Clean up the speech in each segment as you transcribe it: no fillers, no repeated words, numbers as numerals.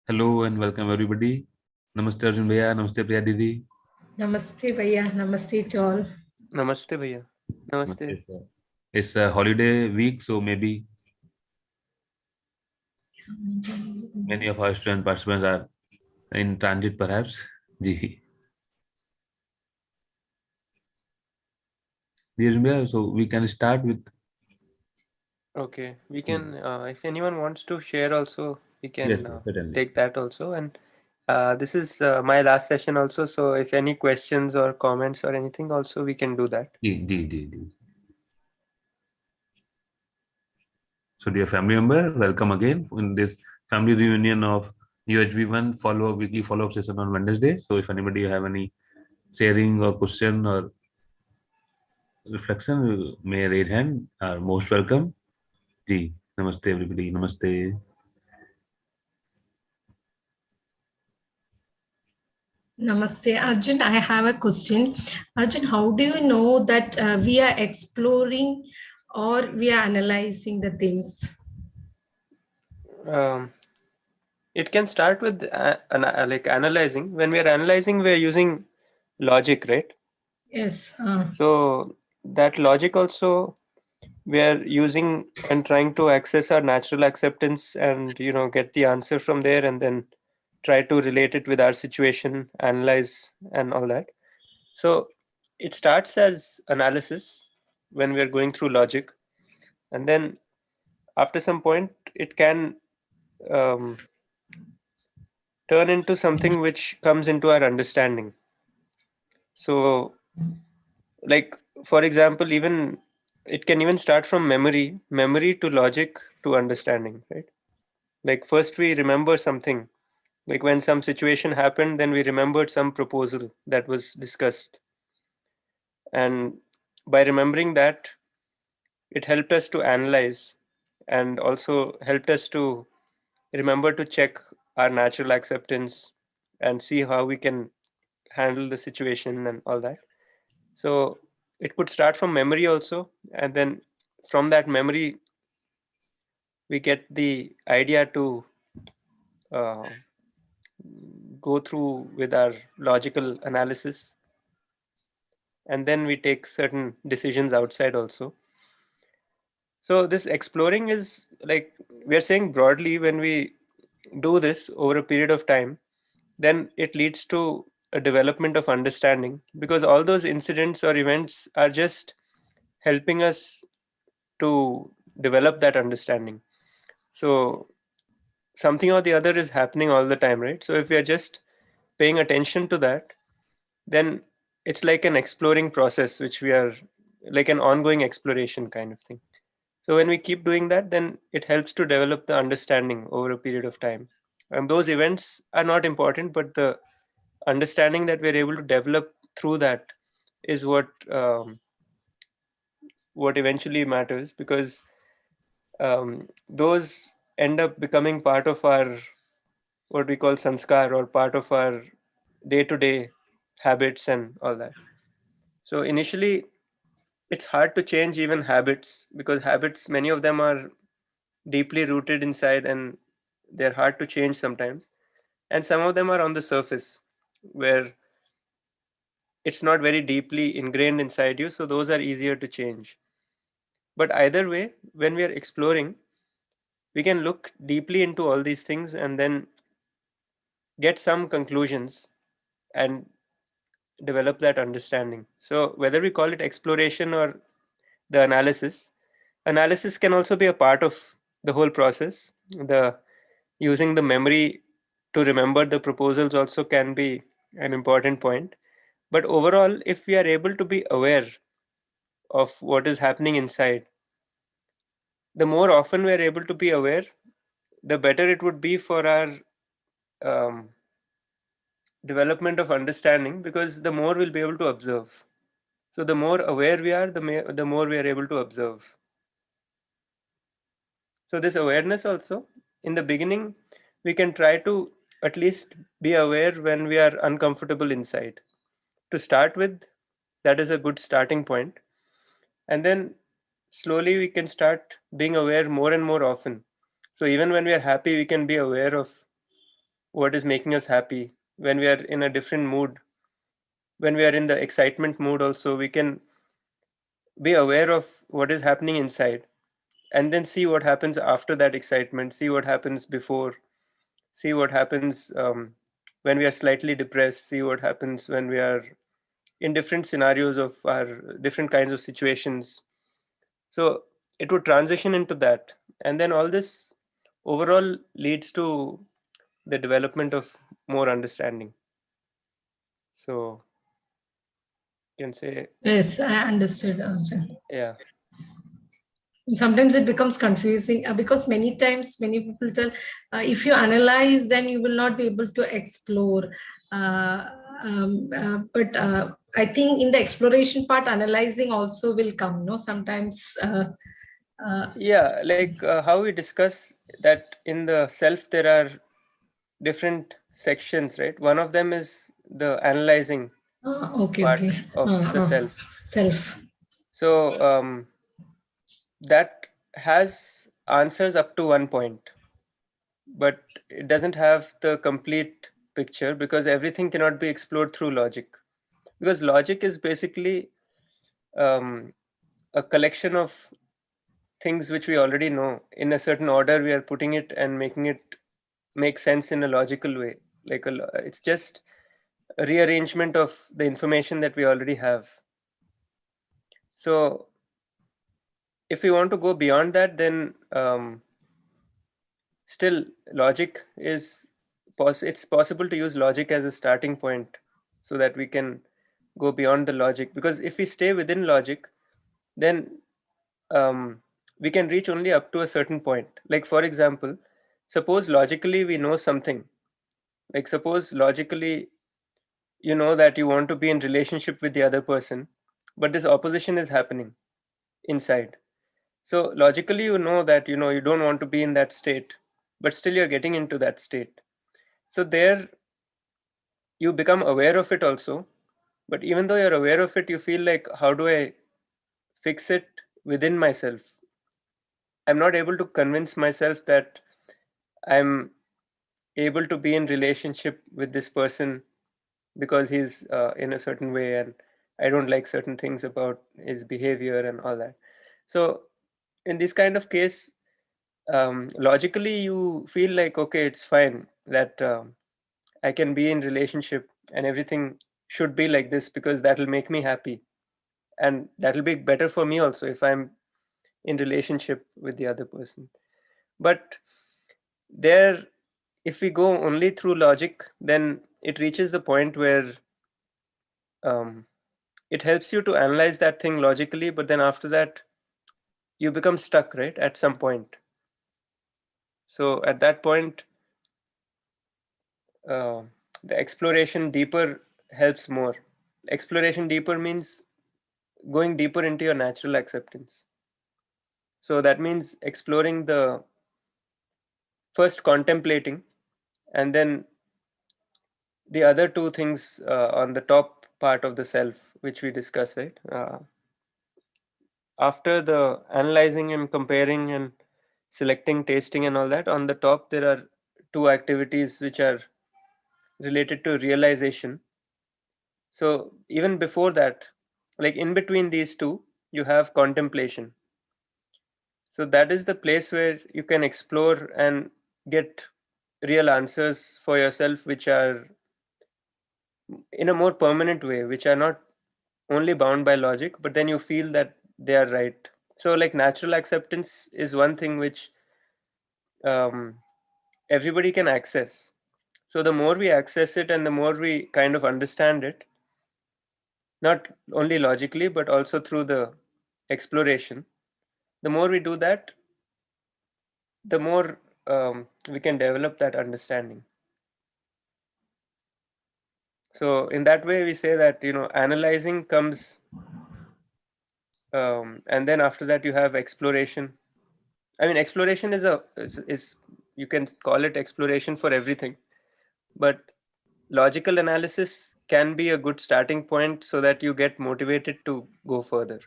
Hello and welcome everybody. Namaste Arjun Bhaiya, Namaste Priya Didi. Namaste Bhaiya, Namaste to all. Namaste भैया. Namaste. Namaste, sir. It's a holiday week, so maybe many of our student participants are in transit perhaps. Ji. Ji Arjun Bhaiya, so we can start with. Okay, we can, if anyone wants to share also, we can Yes, certainly. take that also. And this is my last session also. So if any questions or comments or anything also, we can do that. Ji. So dear family member, welcome again in this family reunion of UHV1 weekly follow-up session on Wednesday. So if anybody have any sharing or question or reflection, may raise hand. Are most welcome. Ji, namaste everybody. Namaste. Namaste. Arjun, I have a question. Arjun, how do you know that we are exploring or we are analyzing the things? It can start with like analyzing. When we are analyzing, we are using logic, right? Yes. So that logic also we are using and trying to access our natural acceptance and get the answer from there, and then try to relate it with our situation, analyze and all that. So it starts as analysis when we are going through logic, and then after some point it can um, turn into something which comes into our understanding. So like for example, even it can even start from memory to logic to understanding, right? Like first we remember something, like when some situation happened, then we remembered some proposal that was discussed, and by remembering that, it helped us to analyze and also helped us to remember to check our natural acceptance and see how we can handle the situation and all that. So it could start from memory also, and then from that memory we get the idea to uh, go through with our logical analysis, and then we take certain decisions outside also. So this exploring is like, we are saying broadly, when we do this over a period of time, then it leads to a development of understanding, because all those incidents or events are just helping us to develop that understanding. So something or the other is happening all the time, right? So if we are just paying attention to that, then it's like an exploring process, which we are, like an ongoing exploration kind of thing. So when we keep doing that, then it helps to develop the understanding over a period of time. And those events are not important, but the understanding that we're able to develop through that is what eventually matters, because those end up becoming part of our, what we call sanskar, or part of our day-to-day habits and all that. So initially it's hard to change even habits, because habits, many of them are deeply rooted inside and they're hard to change sometimes, and some of them are on the surface where it's not very deeply ingrained inside you, so those are easier to change. But either way, when we are exploring, we can look deeply into all these things and then get some conclusions and develop that understanding. So whether we call it exploration or the analysis can also be a part of the whole process. The using the memory to remember the proposals also can be an important point. But overall, if we are able to be aware of what is happening inside, the more often we are able to be aware, the better it would be for our um, development of understanding, because the more we'll be able to observe. So the more aware we are, the more we are able to observe. So this awareness also, in the beginning, we can try to at least be aware when we are uncomfortable inside. To start with, that is a good starting point. And then slowly we can start being aware more and more often. So even when we are happy, we can be aware of what is making us happy. When we are in a different mood, when we are in the excitement mood also, we can be aware of what is happening inside, and then see what happens after that excitement, see what happens before, see what happens when we are slightly depressed, see what happens when we are in different scenarios of our different kinds of situations. So it would transition into that, and then all this overall leads to the development of more understanding. So you can say, Yes, I understood, Arjun. yeah. Sometimes it becomes confusing because many times many people tell if you analyze then you will not be able to explore, but I think in the exploration part analyzing also will come, no, sometimes Yeah, like how we discuss that in the self there are different sections, right? One of them is the analyzing okay, part okay, of the self. self. So that has answers up to one point, but it doesn't have the complete picture because everything cannot be explored through logic. Because logic is basically um, a collection of things which we already know in a certain order. We are putting it and making it make sense in a logical way. Like it's just a rearrangement of the information that we already have. So if we want to go beyond that, then still logic is it's possible to use logic as a starting point so that we can go beyond the logic, because if we stay within logic, then we can reach only up to a certain point. Like for example, suppose logically we know something, like suppose logically you know that you want to be in relationship with the other person, but this opposition is happening inside. So logically you know that you don't want to be in that state, but still you're getting into that state. So there you become aware of it also, but even though you're aware of it, you feel like, how do I fix it within myself? I'm not able to convince myself that I'm able to be in relationship with this person because he's in a certain way and I don't like certain things about his behavior and all that. So in this kind of case, logically you feel like, okay, it's fine that I can be in relationship and everything should be like this because that will make me happy, and that will be better for me also if I'm in relationship with the other person. But there, if we go only through logic, then it reaches the point where um, it helps you to analyze that thing logically, but then after that you become stuck, right, at some point. So at that point, uh, the exploration deeper helps more. Exploration deeper means going deeper into your natural acceptance. So that means exploring the first contemplating, and then the other two things on the top part of the self, which we discussed, right? After the analyzing and comparing and selecting, tasting, and all that, on the top there are two activities which are related to realization. So even before that, like in between these two, you have contemplation. So that is the place where you can explore and get real answers for yourself, which are in a more permanent way, which are not only bound by logic, but then you feel that they are right. So, like natural acceptance is one thing which um, everybody can access. So, the more we access it and the more we kind of understand it, not only logically, but also through the exploration, the more we do that, the more we can develop that understanding. So, in that way, we say that, analyzing comes, and then after that, you have exploration. I mean, exploration is you can call it exploration for everything, but logical analysis can be a good starting point so that you get motivated to go further,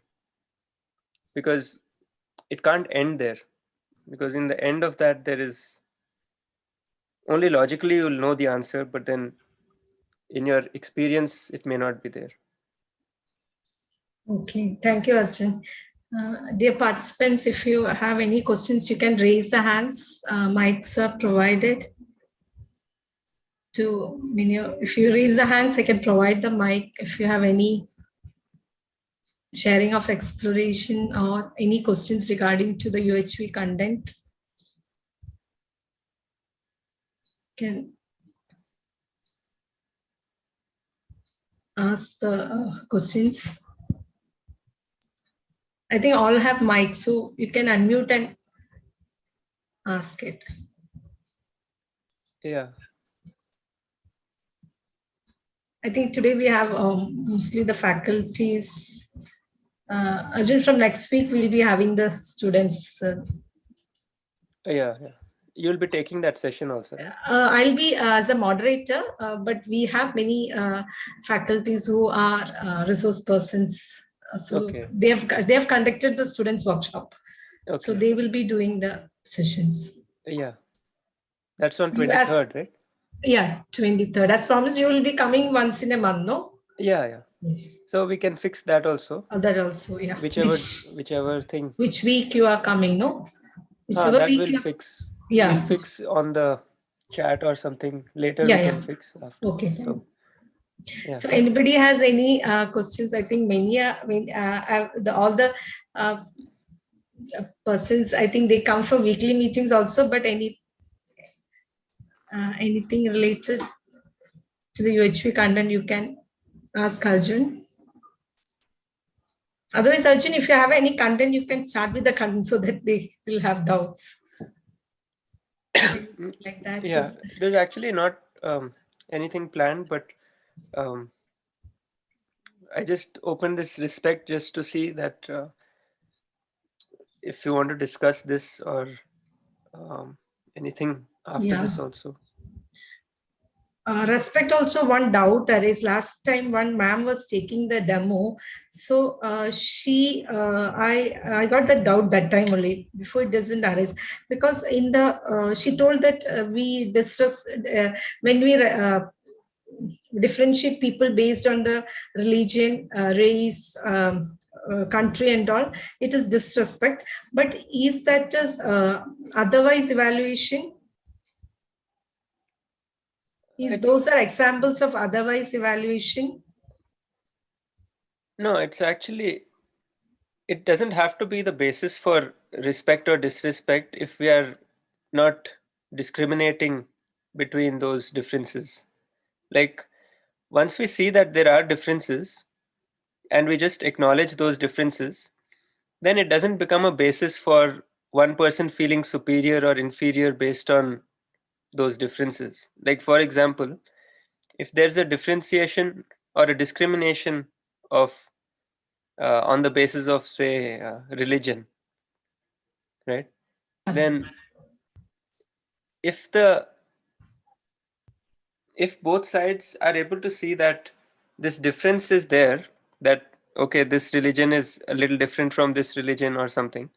because it can't end there, because in the end of that there is only logically you'll know the answer, but then in your experience, it may not be there. Okay, thank you, Arjun. Dear participants, if you have any questions, you can raise the hands. Mics are provided to many. If you raise the hands, I can provide the mic. If you have any sharing of exploration or any questions regarding to the UHV content, can ask the questions. I think all have mics, so you can unmute and ask it. Yeah. I think today we have mostly the faculties. Arjun, from next week, we'll be having the students. Yeah. You'll be taking that session also, right? I'll be as a moderator, but we have many faculties who are resource persons. So Okay. they have conducted the students workshop. Okay. So they will be doing the sessions. Yeah. That's on So 23rd, right? Yeah, 23rd. As promised, you will be coming once in a month, no? Yeah. So we can fix that also. That also, yeah. Whichever thing. Which week you are coming, no? Whichever That week will fix. Yeah. We'll fix on the chat or something later. Yeah, We can yeah. fix after. Okay. So, yeah. So anybody has any questions? I think many, all the persons, I think they come for weekly meetings also, but anything related to the UHV content, you can ask Arjun. Otherwise, Arjun, if you have any content, you can start with the content so that they will have doubts. Like that. Yeah, there's actually not anything planned, but I just opened this respect just to see that if you want to discuss this or anything after this also. Respect also one doubt there is. Last time one ma'am was taking the demo, so I got the doubt that time only, before it doesn't arise, because in the she told that we discuss when we differentiate people based on the religion, race, country and all, it is disrespect. But is that just otherwise evaluation? Those are examples of otherwise evaluation? No, it's actually, it doesn't have to be the basis for respect or disrespect if we are not discriminating between those differences. Like, once we see that there are differences and we just acknowledge those differences, then it doesn't become a basis for one person feeling superior or inferior based on those differences. Like, for example, if there's a differentiation or a discrimination of on the basis of, say, religion, right? Then if both sides are able to see that this difference is there, that okay, this religion is a little different from this religion or something,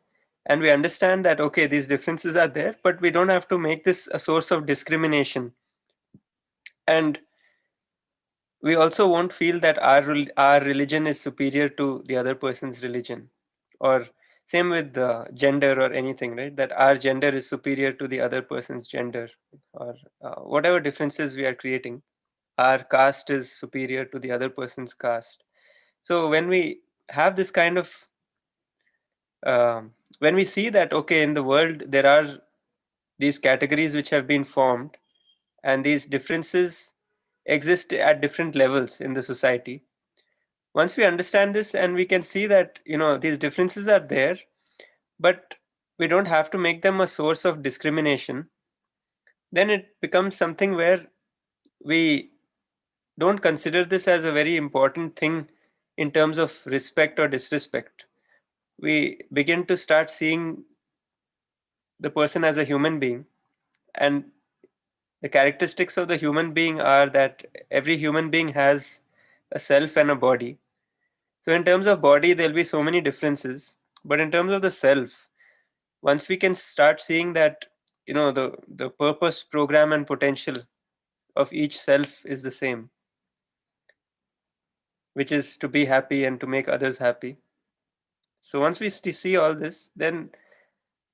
and we understand that okay, these differences are there, but we don't have to make this a source of discrimination, and we also won't feel that our religion is superior to the other person's religion, or same with gender or anything, right? That our gender is superior to the other person's gender, or whatever differences we are creating. Our caste is superior to the other person's caste. So when we have this kind of when we see that okay, in the world there are these categories which have been formed, and these differences exist at different levels in the society. Once we understand this and we can see that these differences are there, but we don't have to make them a source of discrimination, then it becomes something where we don't consider this as a very important thing in terms of respect or disrespect. We begin to start seeing the person as a human being, and the characteristics of the human being are that every human being has a self and a body. So in terms of body, there'll be so many differences, but in terms of the self, once we can start seeing that the purpose, program, and potential of each self is the same, which is to be happy and to make others happy. So once we see all this, then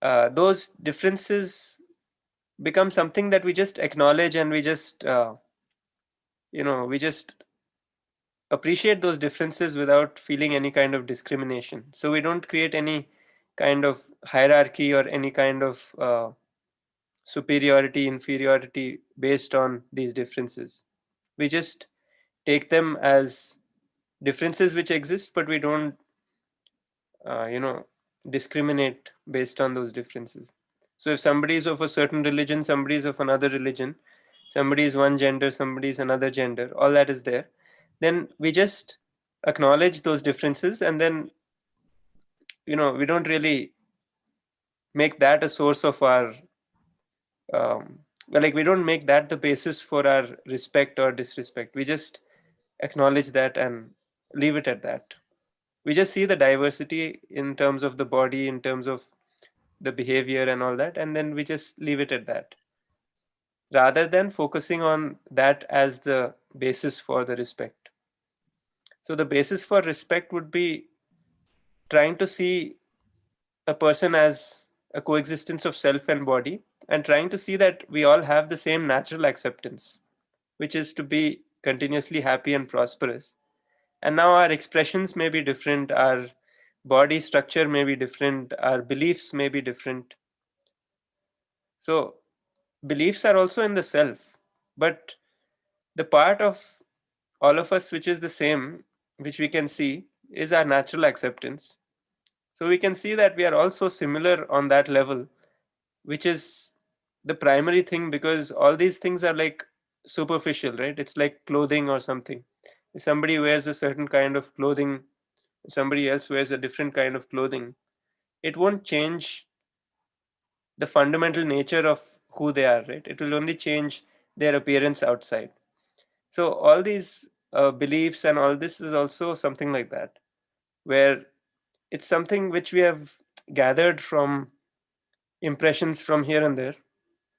those differences become something that we just acknowledge, and we just we just appreciate those differences without feeling any kind of discrimination. So we don't create any kind of hierarchy or any kind of superiority, inferiority based on these differences. We just take them as differences which exist, but we don't discriminate based on those differences. So if somebody is of a certain religion, somebody is of another religion, somebody is one gender, somebody is another gender, all that is there, then we just acknowledge those differences, and then we don't really make that a source of our we don't make that the basis for our respect or disrespect. We just acknowledge that and leave it at that. We just see the diversity in terms of the body, in terms of the behavior and all that, and then we just leave it at that, rather than focusing on that as the basis for the respect. So the basis for respect would be trying to see a person as a coexistence of self and body, and trying to see that we all have the same natural acceptance, which is to be continuously happy and prosperous. And now our expressions may be different, our body structure may be different, our beliefs may be different. So beliefs are also in the self, but the part of all of us which is the same, which we can see, is our natural acceptance. So we can see that we are also similar on that level, which is the primary thing, because all these things are like superficial, right? It's like clothing or something. If somebody wears a certain kind of clothing, somebody else wears a different kind of clothing, it won't change the fundamental nature of who they are, right? It will only change their appearance outside. So all these beliefs and all this is also something like that, where it's something which we have gathered from impressions from here and there,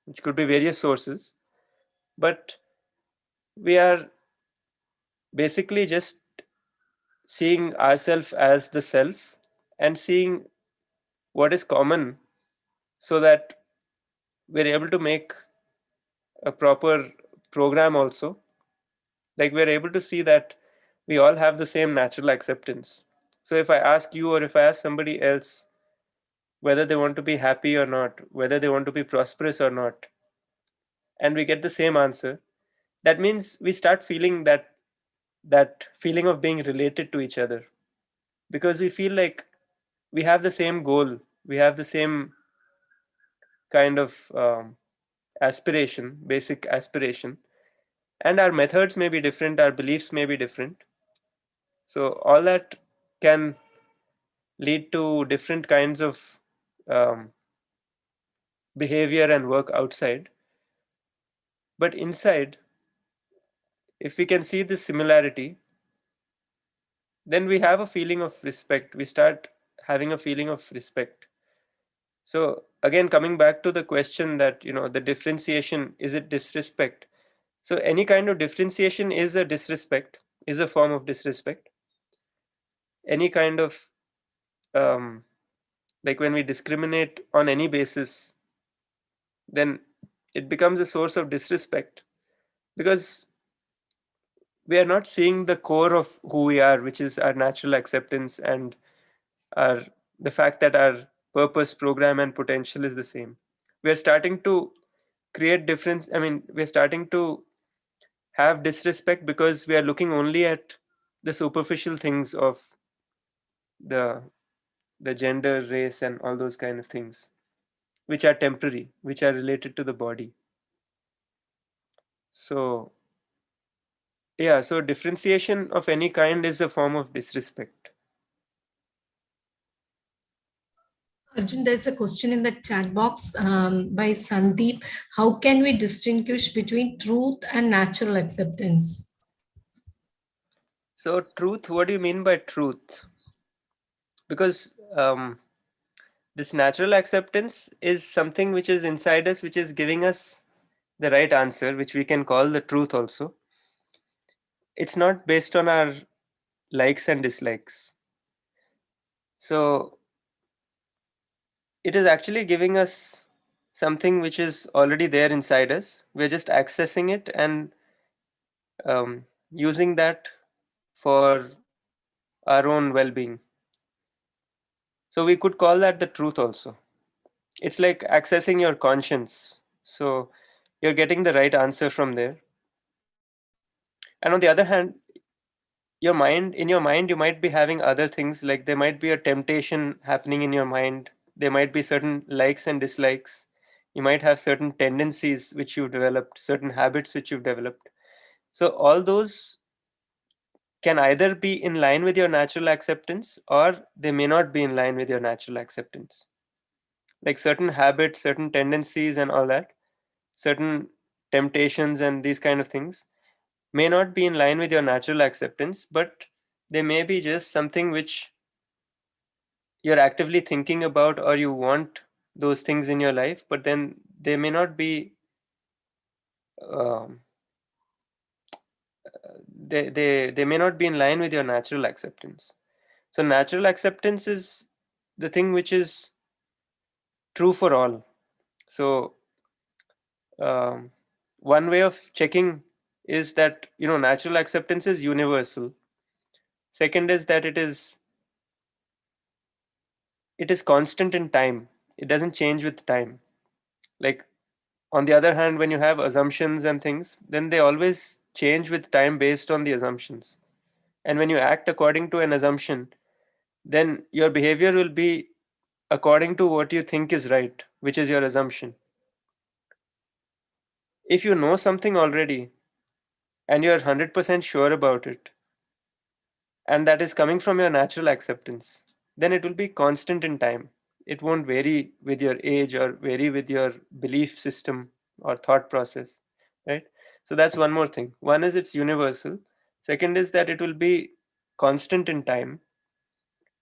which could be various sources, but we are basically just seeing ourselves as the self and seeing what is common, so that we're able to make a proper program also. Like we're able to see that we all have the same natural acceptance. So if I ask you, or if I ask somebody else whether they want to be happy or not, whether they want to be prosperous or not, and we get the same answer, that means we start feeling that feeling of being related to each other, because we feel like we have the same goal, we have the same kind of aspiration, basic aspiration, and our methods may be different, our beliefs may be different. So all that can lead to different kinds of um, behavior and work outside. But inside, if we can see this similarity, then we have a feeling of respect. We start having a feeling of respect. So again, coming back to the question that, the differentiation, is it disrespect? So any kind of differentiation is a disrespect, is a form of disrespect. Any kind of, like when we discriminate on any basis, then it becomes a source of disrespect, because we are not seeing the core of who we are, which is our natural acceptance and the fact that our purpose, program, and potential is the same. We are starting to create difference. I mean, we're starting to have disrespect because we are looking only at the superficial things of the gender, race, and all those kind of things, which are temporary, which are related to the body. So yeah, so differentiation of any kind is a form of disrespect. Arjun, there's a question in the chat box by Sandeep. How can we distinguish between truth and natural acceptance? So truth, what do you mean by truth? Because this natural acceptance is something which is inside us, which is giving us the right answer, which we can call the truth also. It's not based on our likes and dislikes. So it is actually giving us something which is already there inside us. We're just accessing it and using that for our own well-being. So we could call that the truth also. It's like accessing your conscience. So you're getting the right answer from there. And on the other hand, in your mind, you might be having other things, like there might be a temptation happening in your mind. There might be certain likes and dislikes. You might have certain tendencies which you've developed, certain habits which you've developed. So all those can either be in line with your natural acceptance, or they may not be in line with your natural acceptance. Like certain habits, certain tendencies, and all that, certain temptations, and these kind of things may not be in line with your natural acceptance, but they may be just something which you're actively thinking about, or you want those things in your life, but then they may not be um, they may not be in line with your natural acceptance. So natural acceptance is the thing which is true for all. So um, one way of checking is that, natural acceptance is universal. Second is that it is constant in time. It doesn't change with time. Like, on the other hand, when you have assumptions and things, then they always change with time based on the assumptions. And when you act according to an assumption, then your behavior will be according to what you think is right, which is your assumption. If you know something already and you're 100% sure about it, and that is coming from your natural acceptance, then it will be constant in time. It won't vary with your age or vary with your belief system or thought process, right? So that's one more thing. One is it's universal. Second is that it will be constant in time.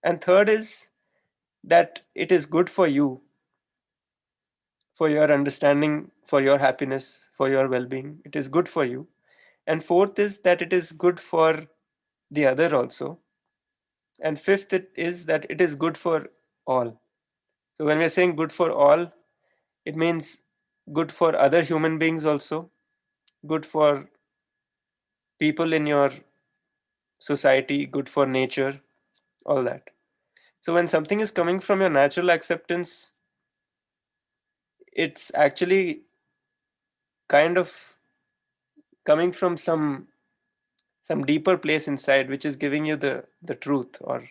And third is that it is good for you, for your understanding, for your happiness, for your well being. It is good for you. And fourth is that it is good for the other also. And fifth it is that it is good for all. So when we're saying good for all, it means good for other human beings also, good for people in your society, good for nature, all that. So when something is coming from your natural acceptance, it's actually kind of coming from some deeper place inside, which is giving you the truth, or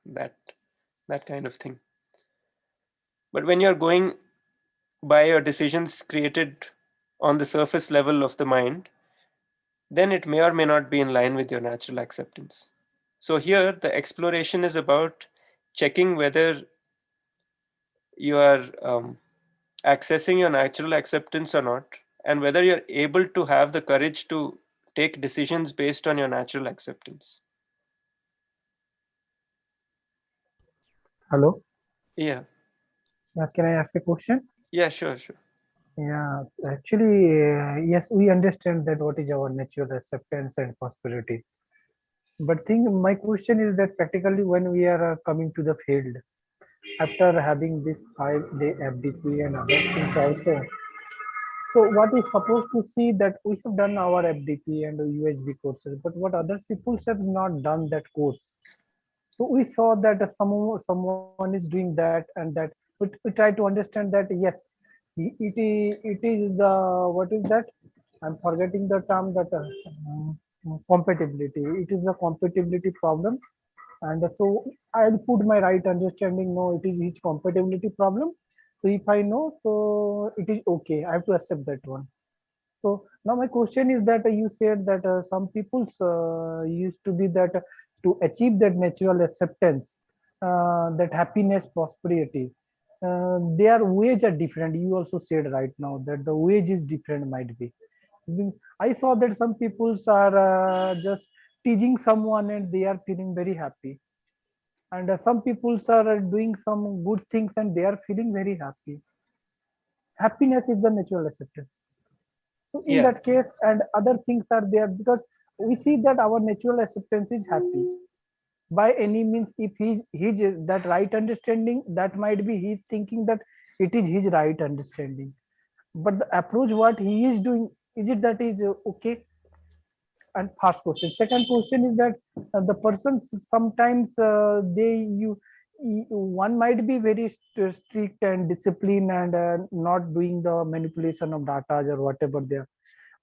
that kind of thing. But when you're going by your decisions created on the surface level of the mind, then it may or may not be in line with your natural acceptance. So here the exploration is about checking whether you are accessing your natural acceptance or not, and whether you're able to have the courage to take decisions based on your natural acceptance. Hello. Yeah. Can I ask a question? Yeah, sure. Yeah, actually, yes, we understand that what is our natural acceptance and prosperity. But my question is that practically when we are coming to the field after having this 5-day FDP and other things also, so what is supposed to see that we have done our FDP and UHV courses, but what other people have not done that course. So we saw that someone is doing that and that. We try to understand that yes, it is the what is that? I'm forgetting the term that compatibility. It is the compatibility problem, and so I'll put my right understanding. No, it is his compatibility problem. So if I know, so it is okay. I have to accept that one. So now my question is that you said that some people used to be that to achieve that natural acceptance, that happiness, prosperity, their ways are different. You also said right now that the wage is different might be. I saw that some people are just teasing someone and they are feeling very happy. and some people are doing some good things and they are feeling very happy. Happiness is the natural acceptance. So in Yeah. that case, and other things are there, because we see that our natural acceptance is happy by any means. If he's that right understanding, that might be he's thinking that it is his right understanding, but the approach what he is doing, is it that is okay? And first question. Second question is that the person sometimes one might be very strict and disciplined and not doing the manipulation of data or whatever there.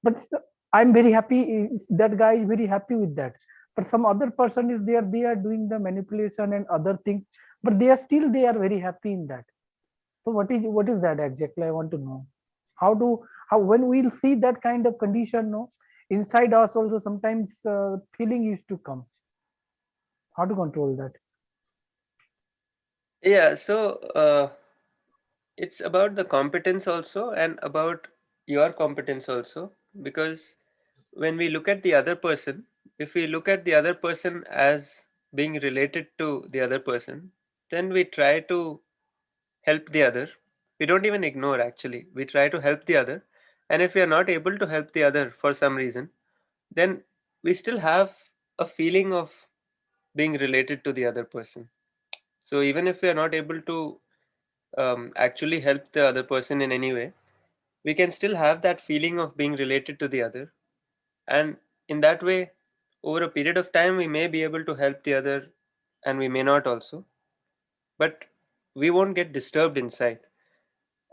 But I'm very happy. That guy is very happy with that. But some other person is there. They are doing the manipulation and other things, but they are very happy in that. So what is that exactly? I want to know. How when we'll see that kind of condition, no, inside us also sometimes feeling used to come. How to control that? Yeah. So it's about the competence also and about your competence also, because when we look at the other person, if we look at the other person as being related to the other person, then we try to help the other. We don't even ignore, actually. We try to help the other. And if we are not able to help the other for some reason, then we still have a feeling of being related to the other person. So even if we are not able to actually help the other person in any way, we can still have that feeling of being related to the other. And in that way, over a period of time, we may be able to help the other and we may not also. But we won't get disturbed inside.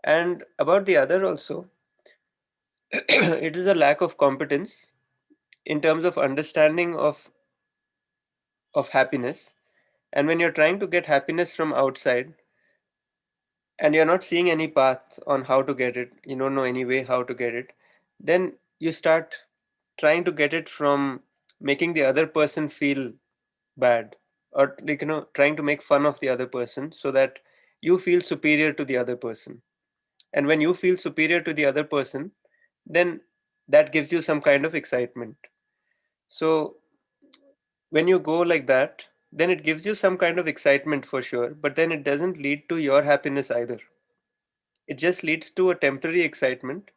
And about the other also, it is a lack of competence in terms of understanding of happiness. And when you're trying to get happiness from outside and you're not seeing any path on how to get it, you don't know any way how to get it, then you start trying to get it from making the other person feel bad, or like, trying to make fun of the other person so that you feel superior to the other person. And when you feel superior to the other person, then that gives you some kind of excitement. So when you go like that, then it gives you some kind of excitement for sure, but then it doesn't lead to your happiness either. It just leads to a temporary excitement,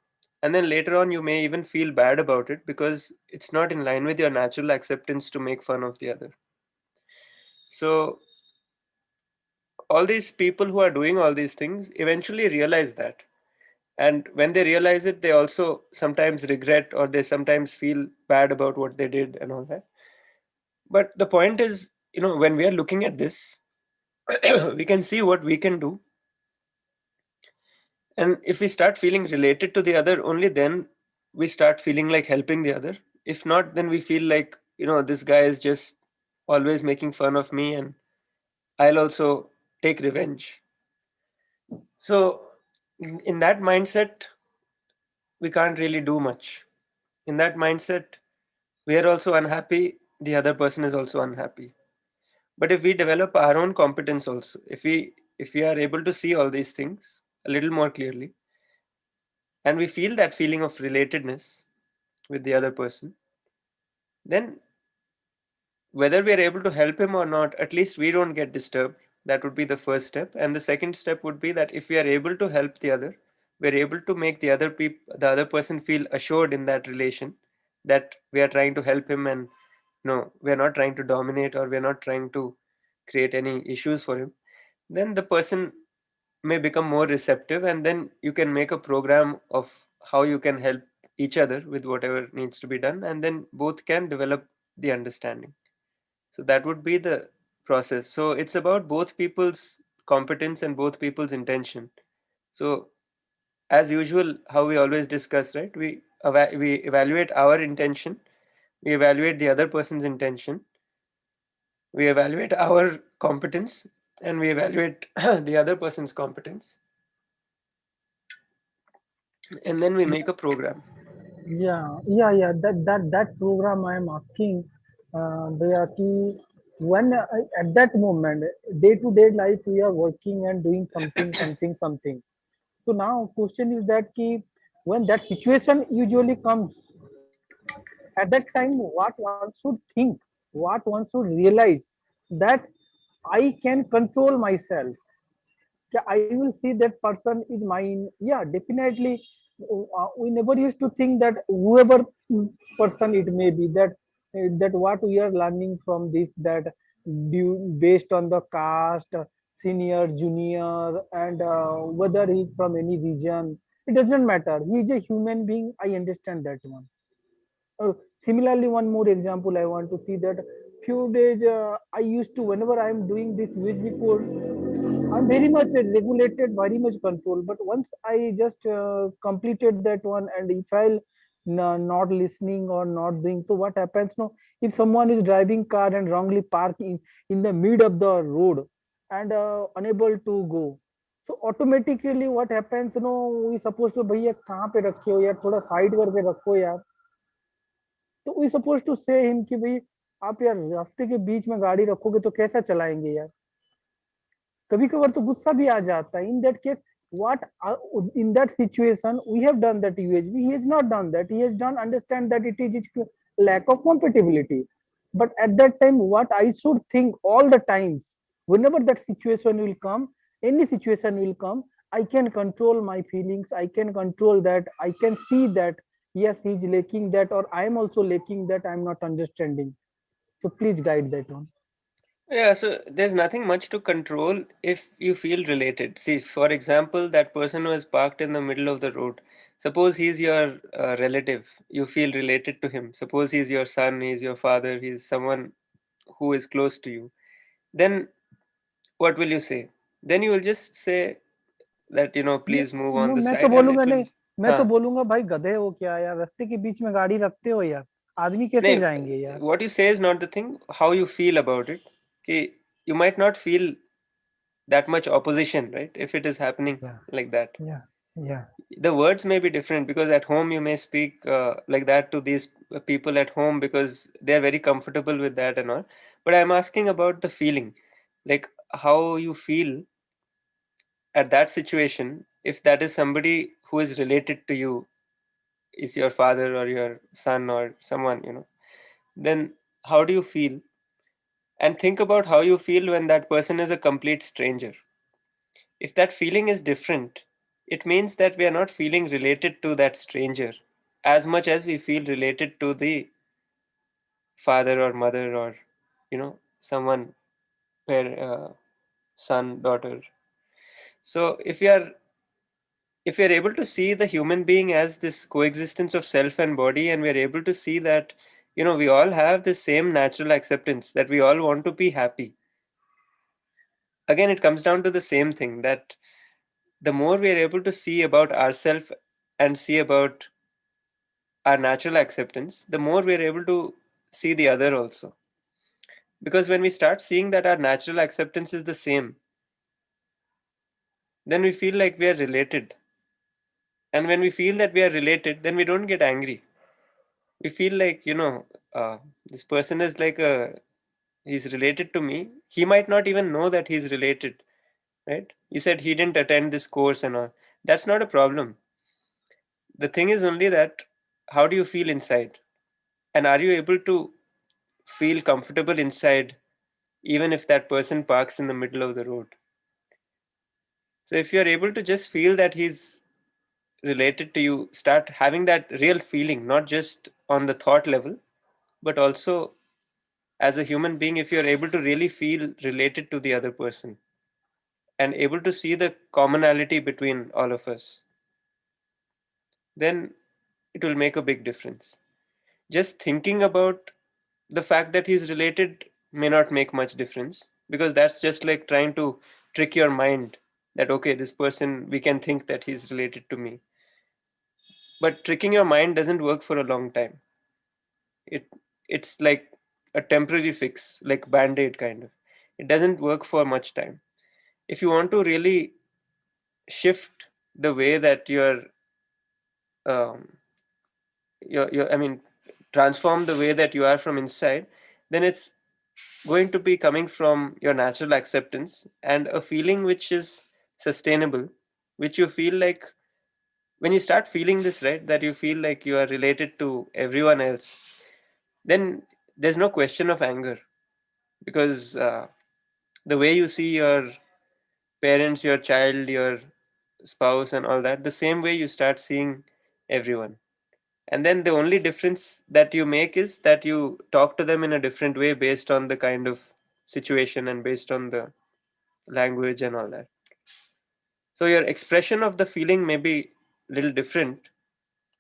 and then later on you may even feel bad about it because it's not in line with your natural acceptance to make fun of the other. So all these people who are doing all these things eventually realize that, and when they realize it, they also sometimes regret, or they sometimes feel bad about what they did and all that. But the point is, when we are looking at this, we can see what we can do. And if we start feeling related to the other, only then we start feeling like helping the other. If not, then we feel like, this guy is just always making fun of me and I'll also take revenge. So, in that mindset, we can't really do much. In that mindset, we are also unhappy, the other person is also unhappy. But if we develop our own competence also, if we are able to see all these things a little more clearly, and we feel that feeling of relatedness with the other person, then whether we are able to help him or not, at least we don't get disturbed. That would be the first step. And the second step would be that if we are able to help the other, we're able to make the other person feel assured in that relation, that we are trying to help him, and we're not trying to dominate, or we're not trying to create any issues for him. Then the person may become more receptive, and then you can make a program of how you can help each other with whatever needs to be done, and then both can develop the understanding. So that would be the process. So it's about both people's competence and both people's intention. So as usual, how we always discuss, right? We evaluate our intention, we evaluate the other person's intention, we evaluate our competence, and we evaluate the other person's competence, and then we make a program. Yeah. That program I am asking, Daya, ki when at that moment, day to day life, we are working and doing something. So now question is that ki when that situation usually comes, at that time, what one should think, what one should realize, that I can control myself. I will see that person is mine. Yeah, definitely. We never used to think that whoever person it may be, that what we are learning from this, that based on the caste, senior, junior, and whether he's from any region, it doesn't matter. He is a human being. I understand that one. Uh, Similarly, one more example I want to see that few days I used to, whenever I am doing this UHV course, I'm very much regulated, very much controlled. But once I just completed that one, and if I'll not listening or not doing, so what happens? No, if someone is driving car and wrongly park in the mid of the road and unable to go, so automatically what happens? No, we supposed to भैया कहाँ पे रखे हो यार, थोड़ा side करके रखो यार. तो वी सपोज टू से हिम कि भाई आप यार रास्ते के बीच में गाड़ी रखोगे तो कैसा चलाएंगे यार. कभी कभार तो गुस्सा भी आ जाता है. In that case what in that situation we have done that UHV, he has not done that, he has done understand that it is his lack of compatibility. But at that time what I should think all the times, whenever that situation will come, any situation will come, I can control my feelings, I can control that, I can see that yes he is lacking that, or I am also lacking that, I am not understanding. So please guide that one. Yeah, so there's nothing much to control if you feel related. See, for example, that person who is parked in the middle of the road, suppose he's your relative, you feel related to him. Suppose he's your son, he's your father, he's someone who is close to you. Then what will you say? Then you will just say that, please move on the मैं तो side and it बोलूंगा will. नहीं, मैं तो Huh. बोलूंगा भाई गधे हो क्या यार, रास्ते के बीच में गाड़ी रखते हो यार, आदमी कैसे No, जाएंगे यार. what you say is not the thing, how you feel about it. Okay, you might not feel that much opposition, right? If it is happening Yeah, like that. yeah, yeah. The words may be different because at home you may speak like that to these people at home because they're very comfortable with that and all. But I'm asking about the feeling, like how you feel at that situation. If that is somebody who is related to you, is your father or your son or someone, then how do you feel? And think about how you feel when that person is a complete stranger. If that feeling is different, it means that we are not feeling related to that stranger as much as we feel related to the father or mother or someone, son, daughter. So if we are able to see the human being as this coexistence of self and body, and we are able to see that we all have the same natural acceptance, that we all want to be happy. Again, it comes down to the same thing, that the more we are able to see about ourselves and see about our natural acceptance, the more we are able to see the other also. Because when we start seeing that our natural acceptance is the same, then we feel like we are related. And when we feel that we are related, then we don't get angry. We feel like, this person is like he's related to me. He might not even know that he's related, right? You said he didn't attend this course and all. That's not a problem. The thing is only that how do you feel inside? And are you able to feel comfortable inside even if that person parks in the middle of the road? So if you're able to just feel that he's related to you, start having that real feeling, not just on the thought level, but also as a human being, if you're able to really feel related to the other person and able to see the commonality between all of us, then it will make a big difference. Just thinking about the fact that he's related may not make much difference, because that's just like trying to trick your mind that okay, this person, we can think that he's related to me. But tricking your mind doesn't work for a long time. It's like a temporary fix, like band-aid kind of. It doesn't work for much time. If you want to really shift the way that um, you're I mean transform the way that you are from inside, then it's going to be coming from your natural acceptance and a feeling which is sustainable, which you feel like when you start feeling this, right, that you feel like you are related to everyone else, then there's no question of anger, because the way you see your parents, your child, your spouse, and all that, the same way you start seeing everyone. And then the only difference that you make is that you talk to them in a different way based on the kind of situation and based on the language and all that. So your expression of the feeling may be a little different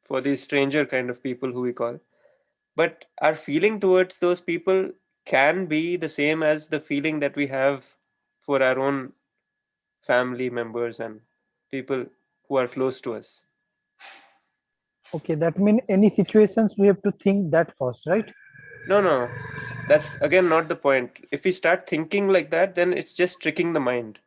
for these stranger kind of people who we call, but our feeling towards those people can be the same as the feeling that we have for our own family members and people who are close to us. Okay, that means any situations we have to think that first, right? No, that's again not the point. If we start thinking like that, then it's just tricking the mind.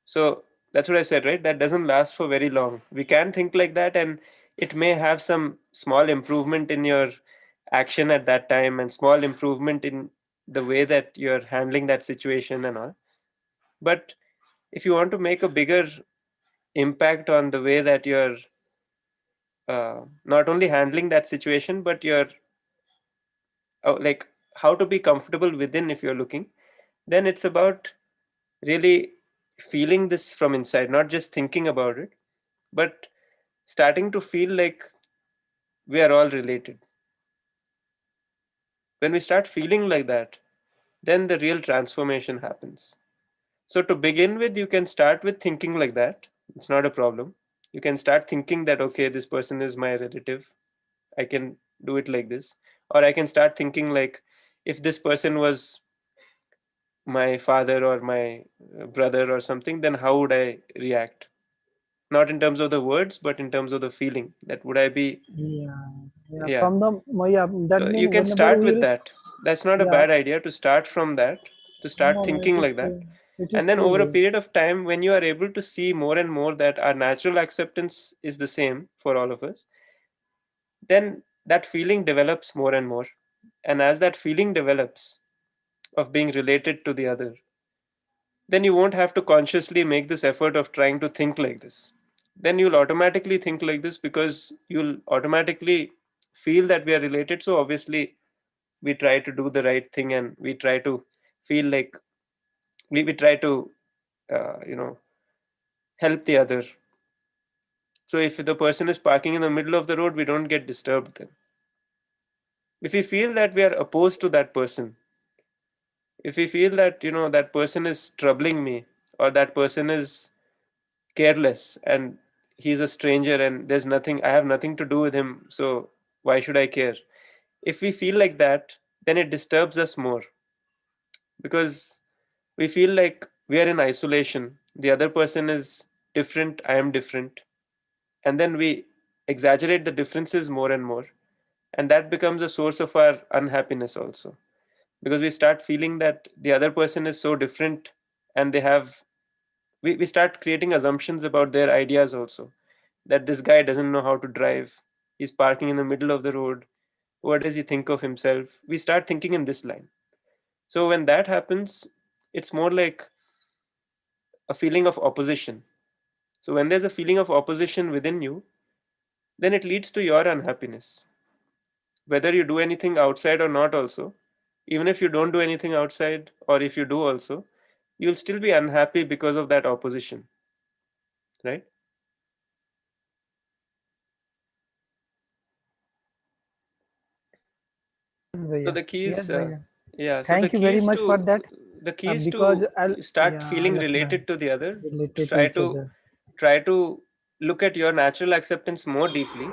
So that's what I said, right? That doesn't last for very long. We can think like that, and it may have some small improvement in your action at that time and small improvement in the way that you're handling that situation and all. But if you want to make a bigger impact on the way that you're not only handling that situation, but you're like how to be comfortable within if you're looking, then it's about really feeling this from inside, not just thinking about it, but starting to feel like we are all related. When we start feeling like that, then the real transformation happens. So, to begin with, you can start with thinking like that. It's not a problem. You can start thinking that, okay, this person is my relative. I can do it like this. Or I can start thinking like, if this person was my father or my brother or something, then how would I react? Not in terms of the words, but in terms of the feeling. That would I be, Yeah, yeah. yeah. From the yeah, that So means you can whenever start with we'll, that. That's not a yeah, bad idea to start from that, to start no, no, it thinking is like that. true. It is And then true, over a Bhaiya. period of time, when you are able to see more and more that our natural acceptance is the same for all of us, then that feeling develops more and more. And as that feeling develops of being related to the other, then you won't have to consciously make this effort of trying to think like this. Then you'll automatically think like this because you'll automatically feel that we are related. So obviously, we try to do the right thing and we try to feel like we try to, help the other. So if the person is parking in the middle of the road, we don't get disturbed then. If we feel that we are opposed to that person, if we feel that, that person is troubling me or that person is careless and he's a stranger and I have nothing to do with him, so why should I care? If we feel like that, then it disturbs us more because we feel like we are in isolation. The other person is different, I am different. And then we exaggerate the differences more and more. And that becomes a source of our unhappiness also. Because we start feeling that the other person is so different and we start creating assumptions about their ideas also. That this guy doesn't know how to drive. He's parking in the middle of the road. What does he think of himself? We start thinking in this line. So when that happens, it's more like a feeling of opposition. So when there's a feeling of opposition within you, then it leads to your unhappiness. Whether you do anything outside or not, also, even if you don't do anything outside, or if you do also, you'll still be unhappy because of that opposition, right? Yes, So Bhaiya. the key Yes, is, Bhaiya. yeah. So Thank you very much for that. the key is Because to start feeling I'll apply related to the other. related to Try each to other. try to look at your natural acceptance more deeply,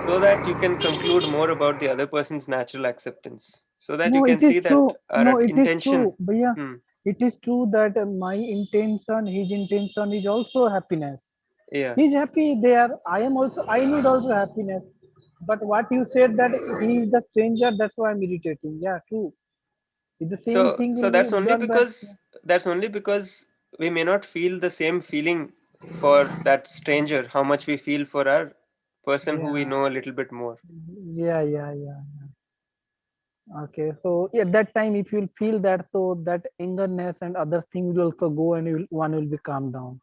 so that you can conclude more about the other person's natural acceptance. So that you No, can it is see that true. our No, it is intention. true. But yeah, Hmm, it is true that my intention, his intention is also happiness. yeah. He's happy there. I am also, I need also happiness. But what you said that he is the stranger, that's why I'm irritating. Yeah, true. If the same So thing so will be done by, that's only because we may not feel the same feeling for that stranger, how much we feel for our person who we yeah, know a little bit more. yeah. Okay, so at that time, if you'll feel that, so that angerness and other thing will also go and one will be calmed down.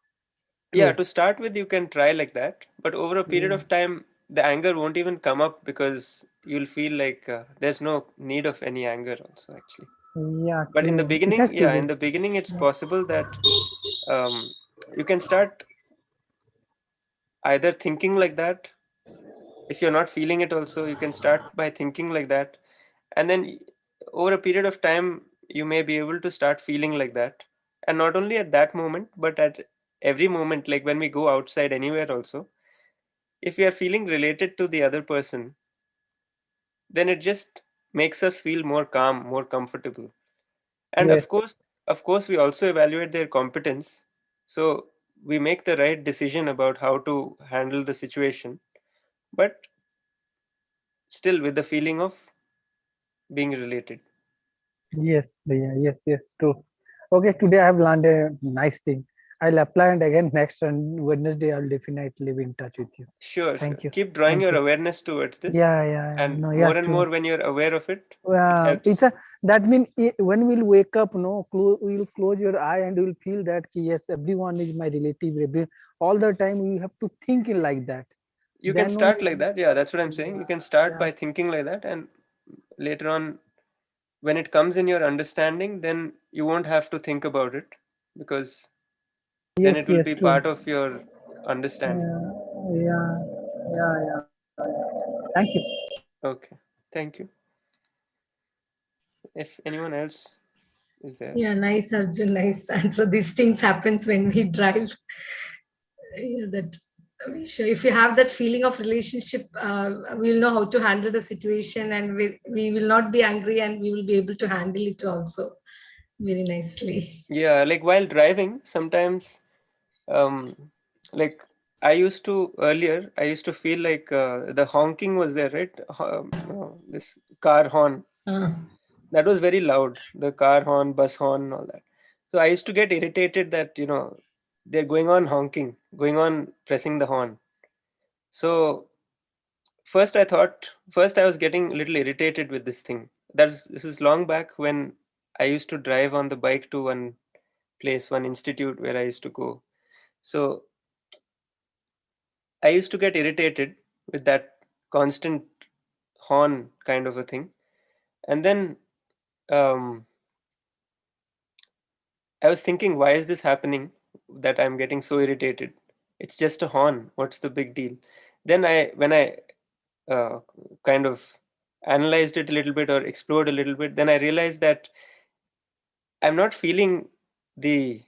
Yeah, True. to start with, you can try like that, but over a period Yeah. of time, the anger won't even come up because you'll feel like there's no need of any anger, also, actually. Yeah, But in the true. It beginning, has to yeah, be. in the beginning, it's possible that you can start either thinking like that. If you're not feeling it also, you can start by thinking like that. And then over a period of time, you may be able to start feeling like that. And not only at that moment, but at every moment, like when we go outside anywhere also, if we are feeling related to the other person, then it just makes us feel more calm, more comfortable. And Yes. of course, we also evaluate their competence. So we make the right decision about how to handle the situation, but still with the feeling of being related. Yes, Bhaiya. Yes, yes, true. Okay, today I have learned a nice thing. I'll apply and again next on Wednesday I'll definitely be in touch with you. Sure, sure. Thank you. Keep drawing Thank your you. awareness towards this. Yeah, yeah, yeah. And No, yeah, more true. when you're aware of it, it It's helps. a that means when we'll wake up, no, we'll close your eye and you'll feel that ki, yes, everyone is my relative. All the time we have to think in like that. You can Then only, start like that. Yeah, that's what I'm saying. You yeah, can start yeah. by thinking like that, and later on, when it comes in your understanding, then you won't have to think about it because then it Yes, will yes, be true. part of your understanding. Yeah, yeah, yeah. Thank you. Okay, thank you. If anyone else is there. Yeah, nice, Arjun. Nice answer. These things happens when we drive. Yeah, that if you have that feeling of relationship, we'll know how to handle the situation, and we will not be angry, and we will be able to handle it also very nicely. Yeah, like while driving, sometimes, like I used to feel like the honking was there, right? This car horn, Uh, that was very loud, the car horn, bus horn, and all that. So I used to get irritated that, they're going on honking, going on pressing the horn. So first I was getting a little irritated with this thing. This is long back when I used to drive on the bike to one place, one institute where I used to go. So I used to get irritated with that constant horn kind of a thing. And then um, I was thinking, why is this happening that I'm getting so irritated? It's just a horn. What's the big deal? When I uh, kind of analyzed it a little bit or explored a little bit, then I realized that I'm not feeling the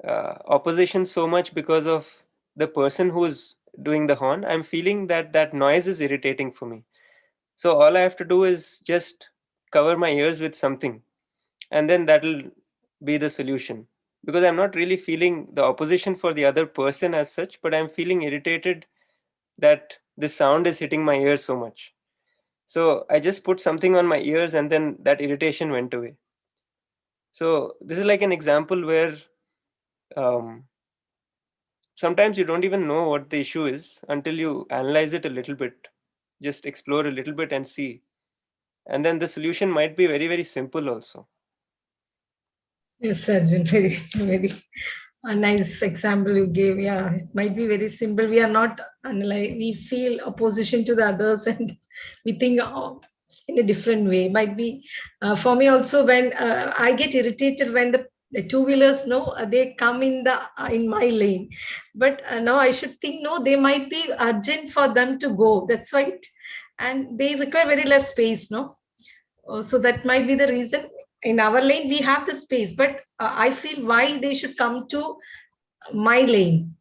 opposition so much because of the person who's doing the horn. I'm feeling that that noise is irritating for me. So all I have to do is just cover my ears with something, and then that'll be the solution. Because I'm not really feeling the opposition for the other person as such, but I'm feeling irritated that the sound is hitting my ears so much. So I just put something on my ears, and then that irritation went away. So this is like an example where um, sometimes you don't even know what the issue is until you analyze it a little bit, just explore a little bit and see. And then the solution might be very, very simple also. yes, Arjun, very a nice example you gave. Yeah, it might be very simple. We are not like we feel opposition to the others, and we think in a different way. Might be for me also when I get irritated when the two-wheelers, no, they come in the in my lane, but now I should think, no, they might be urgent for them to go. That's why, and they require very less space, no. So that might be the reason. In our lane we have the space, but I feel why they should come to my lane.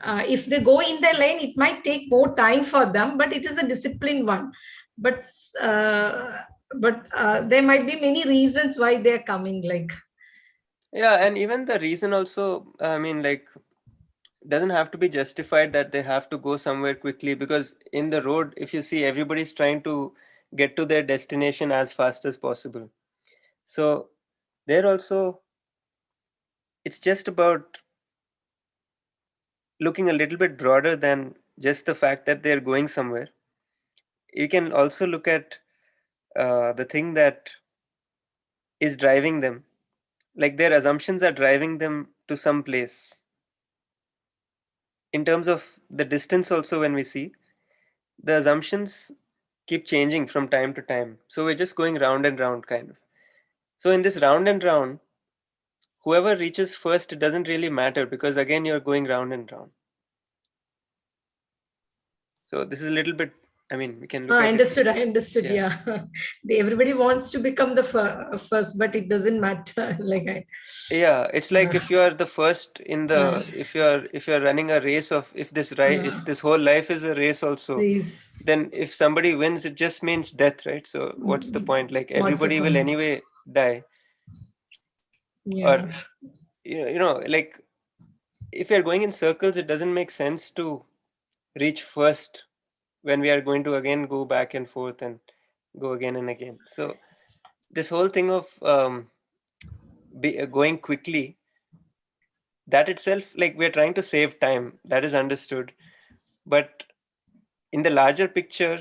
If they go in their lane, it might take more time for them, but it is a disciplined one. But uh, there might be many reasons why they're coming. Like, Yeah, and even the reason also, I mean, like, doesn't have to be justified that they have to go somewhere quickly, because in the road, if you see, everybody's trying to get to their destination as fast as possible. So there also, it's just about looking a little bit broader than just the fact that they're going somewhere. You can also look at the thing that is driving them, like their assumptions are driving them to some place. In terms of the distance also, when we see, the assumptions keep changing from time to time, so we're just going round and round kind of. So in this round and round, whoever reaches first, it doesn't really matter, because again, you're going round and round. So this is a little bit, I mean, we can look at understood. it. I understood. Yeah. Everybody wants to become the first, but it doesn't matter. Yeah, it's like if you are the first in the, if you're running a race of, if this whole life is a race also, please. then if somebody wins, it just means death, right? So what's the point? Like everybody will anyway die. Yeah. Or like if you're going in circles, it doesn't make sense to reach first when we are going to again go back and forth and go again and again. So this whole thing of going quickly, that itself, like, we're trying to save time, that is understood, but in the larger picture,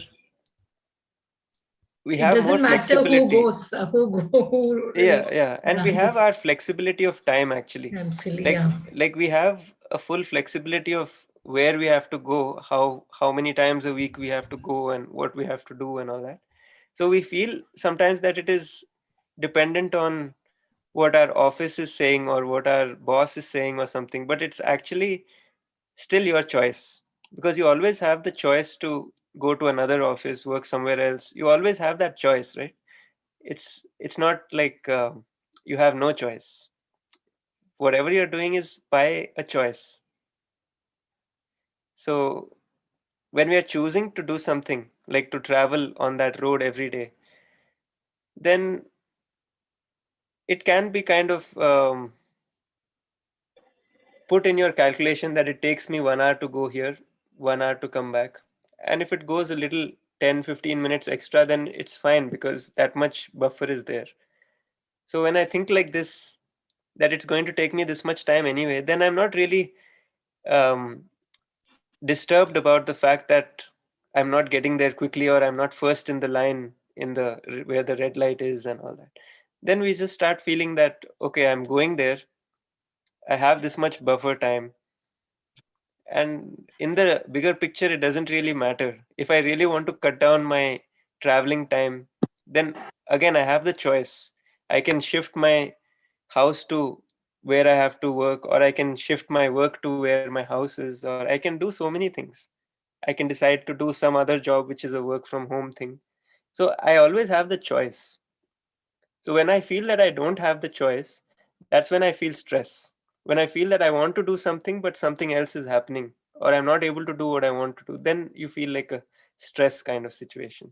we have more flexibility. It doesn't matter who goes, Yeah, and we have our flexibility of time, actually. Absolutely, like we have a full flexibility of where we have to go, how many times a week we have to go, and what we have to do and all that. So we feel sometimes that it is dependent on what our office is saying or what our boss is saying or something, but it's actually still your choice, because you always have the choice to go to another office, work somewhere else. You always have that choice, right? It's not like you have no choice. Whatever you're doing is by a choice. So when we are choosing to do something, like to travel on that road every day, then it can be kind of put in your calculation that it takes me 1 hour to go here, 1 hour to come back. And if it goes a little 10-15 minutes extra, then it's fine, because that much buffer is there. So when I think like this, that it's going to take me this much time anyway, then I'm not really um, disturbed about the fact that I'm not getting there quickly, or I'm not first in the line in the where the red light is and all that. Then we just start feeling that, okay, I'm going there, I have this much buffer time, and in the bigger picture, it doesn't really matter. If I really want to cut down my traveling time, then again, I have the choice. I can shift my house to where I have to work, or I can shift my work to where my house is, or I can do so many things. I can decide to do some other job, which is a work from home thing. So I always have the choice. So when I feel that I don't have the choice, that's when I feel stress. When I feel that I want to do something, but something else is happening, or I'm not able to do what I want to do, then you feel like a stress kind of situation.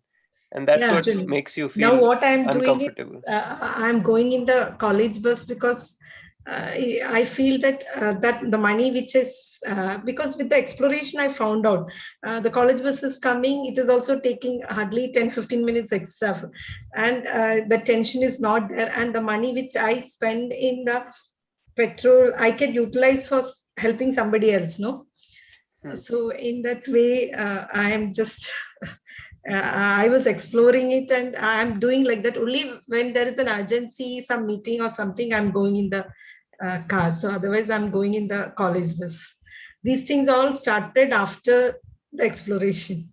And that's what Arjun, makes you now feel what I'm doing is uncomfortable. I'm going in the college bus because I feel that that the money which is because with the exploration I found out the college bus is coming, it is also taking hardly 10-15 minutes extra, and the tension is not there, and the money which I spend in the petrol I can utilize for helping somebody else, no? So in that way I am just I was exploring it, and I'm doing like that only when there is an urgency, some meeting or something, I'm going in the car. So otherwise I'm going in the college bus. These things all started after the exploration.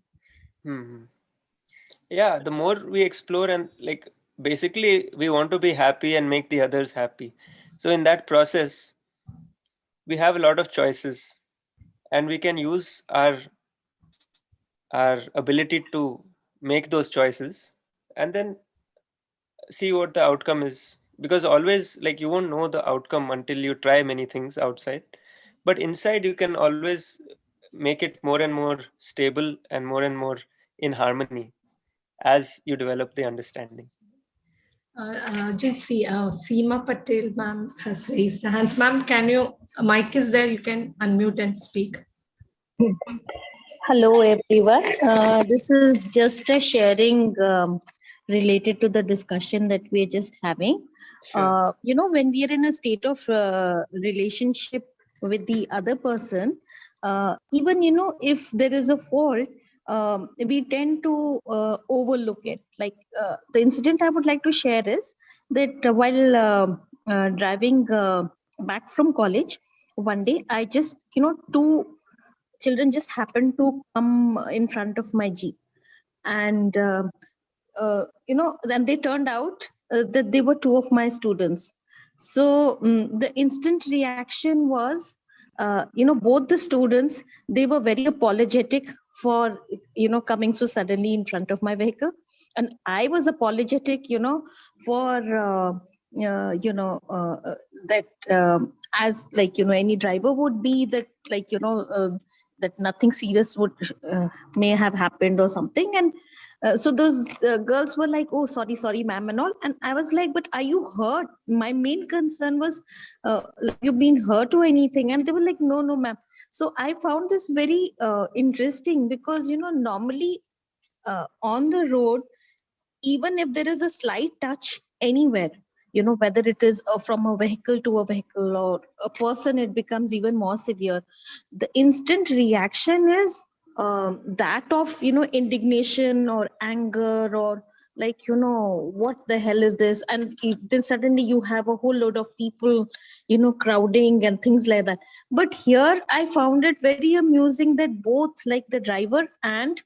Yeah, the more we explore, and like basically we want to be happy and make the others happy. So in that process, we have a lot of choices, and we can use our ability to make those choices, and then see what the outcome is. Because always, like, you won't know the outcome until you try many things outside, but inside you can always make it more and more stable and more in harmony as you develop the understanding. Just see, Seema Patel ma'am has raised her hands. Ma'am, can you, mic is there, you can unmute and speak. Hello, everyone. This is just a sharing related to the discussion that we're just having. Sure. When we are in a state of relationship with the other person, even, if there is a fault, we tend to overlook it. Like the incident I would like to share is that while driving back from college, one day I just, two children just happened to come in front of my jeep, and then they turned out that they were two of my students. So the instant reaction was, both the students, they were very apologetic for, coming so suddenly in front of my vehicle. And I was apologetic, for, that as like, any driver would be, that like, that nothing serious would may have happened or something. And so those girls were like, oh, sorry, ma'am, and all. And I was like, but are you hurt? My main concern was, like, you been hurt or anything? And they were like, no, ma'am. So I found this very interesting, because, normally on the road, even if there is a slight touch anywhere, whether it is from a vehicle to a vehicle or a person, it becomes even more severe. The instant reaction is that of, indignation or anger, or like, what the hell is this? And then suddenly you have a whole load of people, crowding and things like that. But here I found it very amusing that both, like the driver and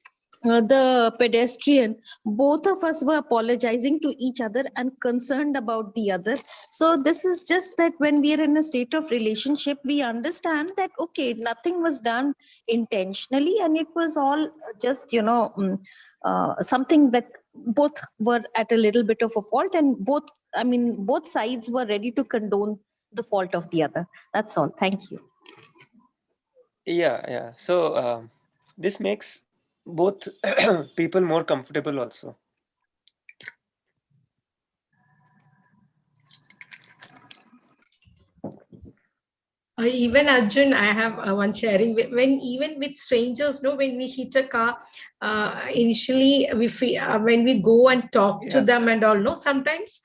the pedestrian, both of us were apologizing to each other and concerned about the other. So this is just that when we are in a state of relationship, we understand that, okay, nothing was done intentionally, and it was all just, something that both were at a little bit of a fault, and both sides were ready to condone the fault of the other. That's all. Thank you. Yeah. So this makes both people more comfortable also. Even Arjun, I have one sharing. When even with strangers, when we hit a car, initially we feel, when we go and talk to them and all, sometimes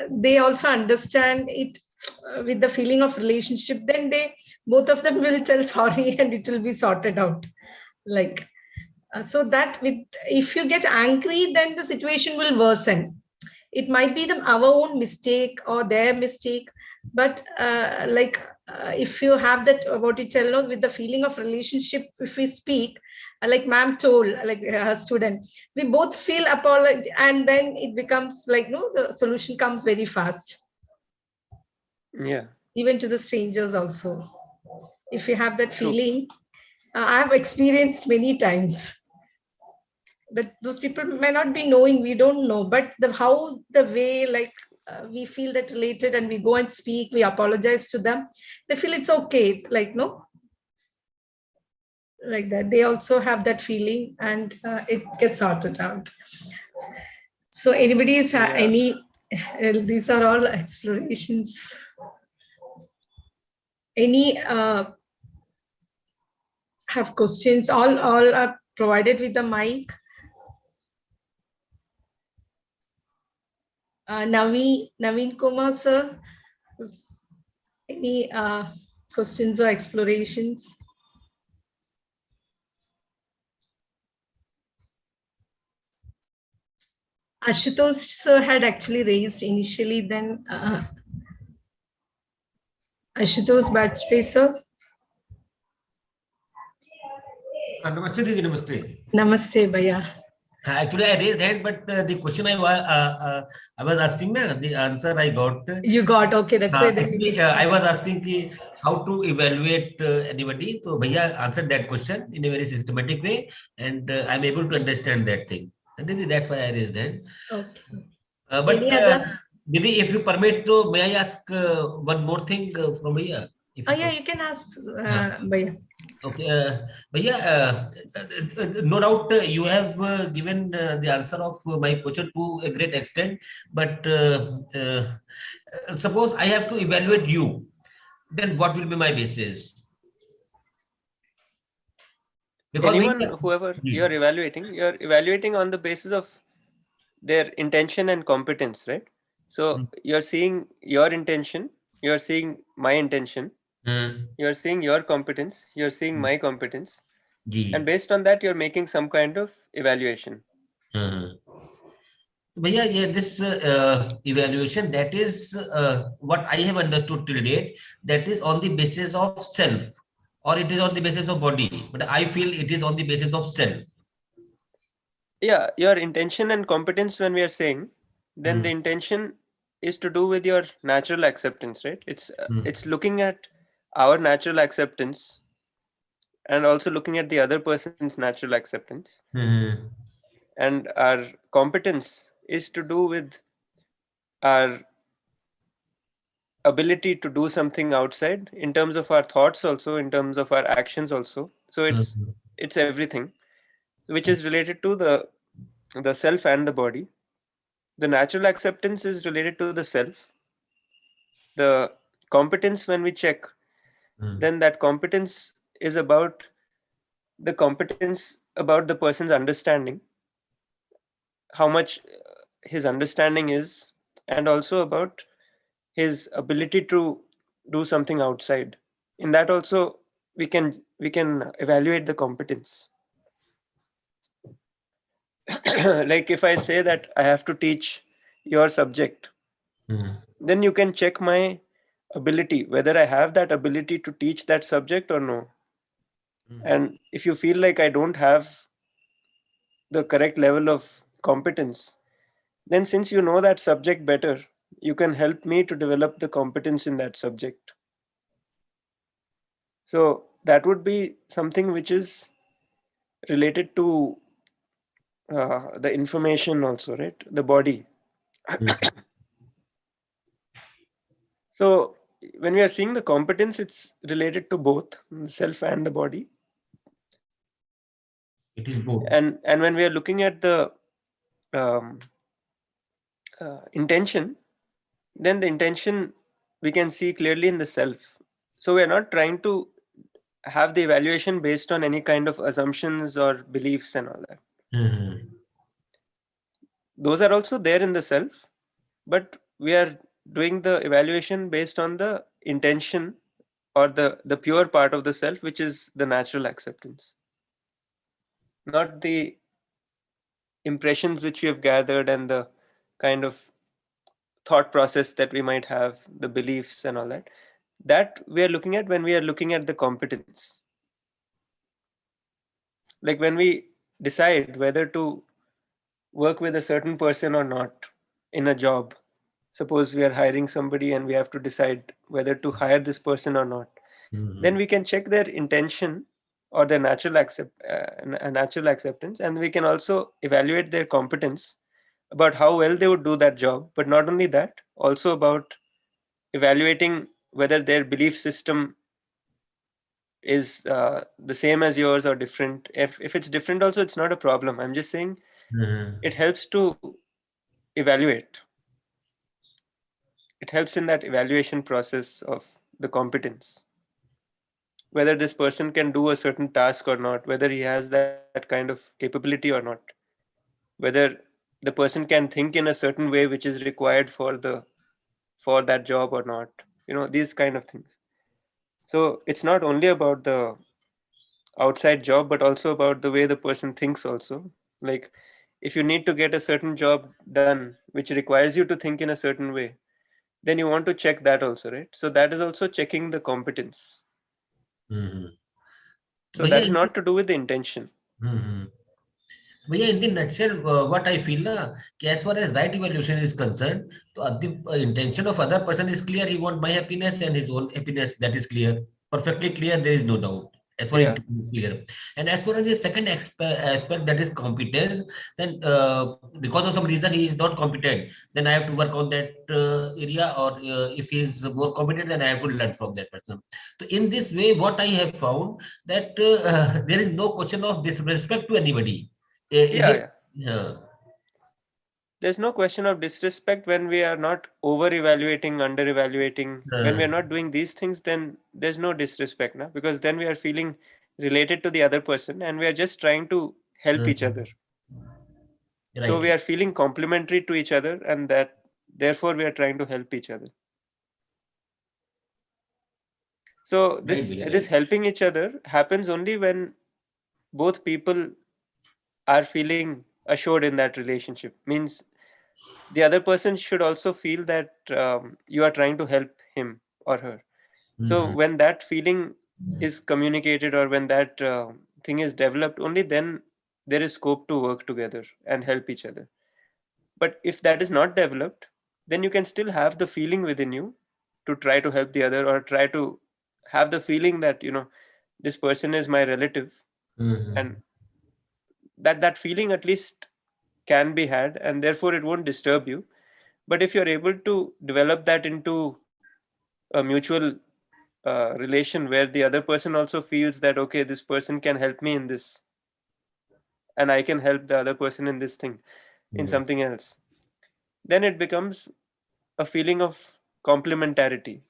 they also understand it with the feeling of relationship. Then both of them will tell sorry, and it will be sorted out. Like so that if you get angry, then the situation will worsen. It might be our own mistake or their mistake, but if you have that, what you tell, with the feeling of relationship, if we speak, like ma'am told, like her student, we both feel apology, and then it becomes like, the solution comes very fast. Yeah. Even to the strangers also. If you have that feeling, I have experienced many times that those people may not be knowing, we don't know, but the way, like, we feel that related, and we go and speak, we apologize to them, they feel it's okay, like, like that. They also have that feeling, and it gets sorted out. So anybody is these are all explorations. Any have questions? All are provided with the mic. Naveen Kumar sir, any questions or explorations? Ashutosh sir had actually raised initially, then Ashutosh Bajpayee sir. Namaste, Didi, namaste. Namaste, Bhaiya. Actually, I raised hand, but the question I was asking, the answer I got. You got, okay. That's why. Actually, I was asking how to evaluate anybody. So Bhaiya answered that question in a very systematic way, and I'm able to understand that thing. And Didi, that's why I raised hand. Okay. But any other? Didi, if you permit, may I ask one more thing from Bhaiya? Yeah, you can ask Bhaiya. Okay, Bhaiya, no doubt you have given the answer of my question to a great extent, but suppose I have to evaluate you, then what will be my basis? Because whoever you're evaluating on the basis of their intention and competence, right? So you're seeing your intention, you're seeing my intention, you're seeing your competence, you're seeing my competence, and based on that, you're making some kind of evaluation. But yeah, this evaluation, that is what I have understood till date, that is on the basis of self, or it is on the basis of body, but I feel it is on the basis of self. Yeah, your intention and competence, when we are saying, then the intention is to do with your natural acceptance, right? It's looking at our natural acceptance and also looking at the other person's natural acceptance. And our competence is to do with our ability to do something outside in terms of our thoughts, also in terms of our actions also. So it's everything which is related to the self and the body. The natural acceptance is related to the self. The competence, when we check, then that competence is about the competence about the person's understanding, how much his understanding is, and also about his ability to do something outside. In that also we can evaluate the competence. Like if I say that I have to teach your subject, then you can check my ability, whether I have that ability to teach that subject or no. And if you feel like I don't have the correct level of competence, then since you know that subject better, you can help me to develop the competence in that subject. So that would be something which is related to the information also, right? The body. So when we are seeing the competence, it's related to both the self and the body. It is both. And when we are looking at the intention, then the intention we can see clearly in the self. So we are not trying to have the evaluation based on any kind of assumptions or beliefs and all that. Those are also there in the self, but we are doing the evaluation based on the intention or the pure part of the self, which is the natural acceptance, not the impressions which we have gathered and the kind of thought process that we might have, the beliefs and all that. That we are looking at when we are looking at the competence. Like when we decide whether to work with a certain person or not in a job. Suppose we are hiring somebody and we have to decide whether to hire this person or not. Then we can check their intention or their natural acceptance, and we can also evaluate their competence about how well they would do that job. But not only that, also about evaluating whether their belief system is the same as yours or different. If it's different also, it's not a problem. I'm just saying it helps to evaluate. It helps in that evaluation process of the competence, whether this person can do a certain task or not, whether he has that kind of capability or not, whether the person can think in a certain way which is required for that job or not, these kind of things. So it's not only about the outside job, but also about the way the person thinks also. Like if you need to get a certain job done which requires you to think in a certain way, then you want to check that also, right? So that is also checking the competence. So that is not to do with the intention. But yeah, in the nutshell, what I feel, as far as right evaluation is concerned, the intention of other person is clear. He wants my happiness and his own happiness. That is clear, perfectly clear. There is no doubt. As far as it is clear. And as far as the second aspect, that is competence, then because of some reason he is not competent, then I have to work on that area, or if he is more competent, then I have to learn from that person. So in this way, what I have found that there is no question of disrespect to anybody. There's no question of disrespect when we are not over evaluating, under evaluating. When we are not doing these things, then there's no disrespect, because then we are feeling related to the other person and we are just trying to help each other. Right. So we are feeling complementary to each other, and that therefore we are trying to help each other. So this helping each other happens only when both people are feeling assured in that relationship. Means the other person should also feel that you are trying to help him or her. So when that feeling is communicated, or when that thing is developed, only then there is scope to work together and help each other. But if that is not developed, then you can still have the feeling within you to try to help the other, or try to have the feeling that, this person is my relative, and that feeling at least can be had, and therefore it won't disturb you. But if you're able to develop that into a mutual relation where the other person also feels that, okay, this person can help me in this, and I can help the other person in this thing, in something else, then it becomes a feeling of complementarity.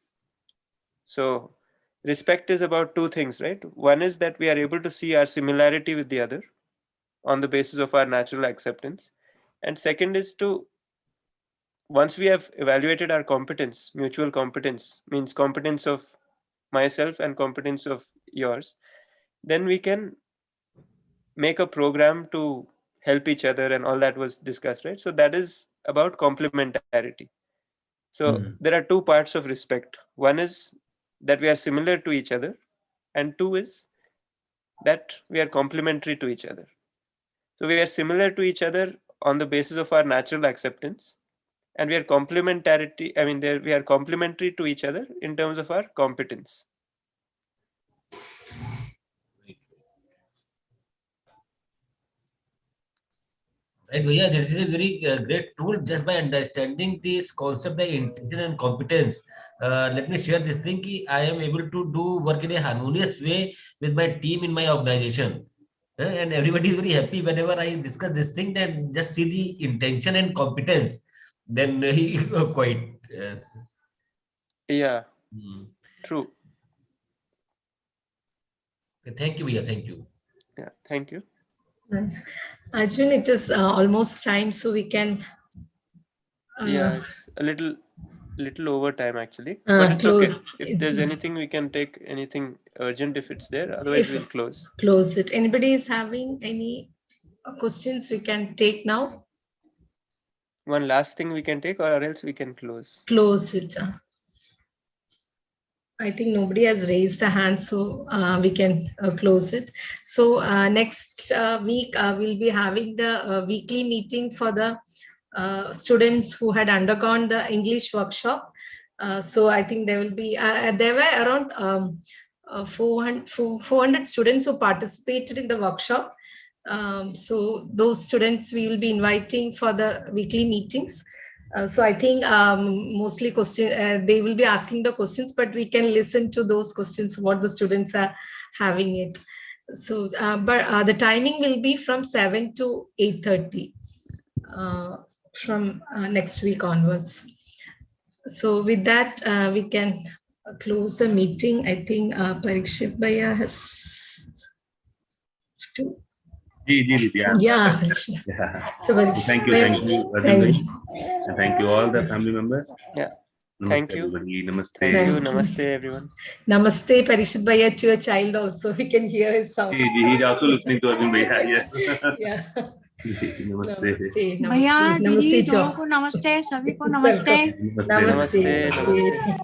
So respect is about two things, right? One is that we are able to see our similarity with the other on the basis of our natural acceptance. And second is to, once we have evaluated our competence, mutual competence means competence of myself and competence of yours, then we can make a program to help each other, and all that was discussed, right? So that is about complementarity. So there are two parts of respect. One is that we are similar to each other, and two is that we are complementary to each other. So we are similar to each other on the basis of our natural acceptance, and we are complementarity. I mean, we are complementary to each other in terms of our competence. Right, Bhaiya, this is a very great tool. Just by understanding this concept of intention and competence, let me share this thing. I am able to do work in a harmonious way with my team in my organization. And everybody is very happy whenever I discuss this thing. Then just see the intention and competence. Then he quite. Yeah, true. Thank you, Bhaiya. Thank you. Yeah, thank you. Nice. Arjun, it is almost time, so we can. Yeah, it's a little over time actually, but it's close. okay. If there's anything, we can take anything urgent if it's there. Otherwise, we'll close. Close it. Anybody is having any questions we can take now? One last thing we can take, or else we can close. Close it. I think nobody has raised a hand, so we can close it. So next week, we'll be having the weekly meeting for the students who had undergone the English workshop. So I think there will be, there were around 400 students who participated in the workshop. So those students we will be inviting for the weekly meetings. So I think mostly they will be asking the questions, but we can listen to those questions, what the students are having it. So, but the timing will be from 7 to 8:30 from next week onwards. So with that, we can close the meeting. I think Parikshit Bhaiya has to. Yeah. So thank you, Arjun, and thank you all the family members. Yeah. Namaste, Thank you. everybody. Namaste. Thank you. Namaste, everyone. Namaste, Parikshit Bhaiya, to your child also. We can hear his sound. He's also listening to Arjun Bhaiya. Yeah. Namaste. भैया, दीदी, Namaste. दोनों को नमस्ते, सभी को नमस्ते। Namaste. Namaste.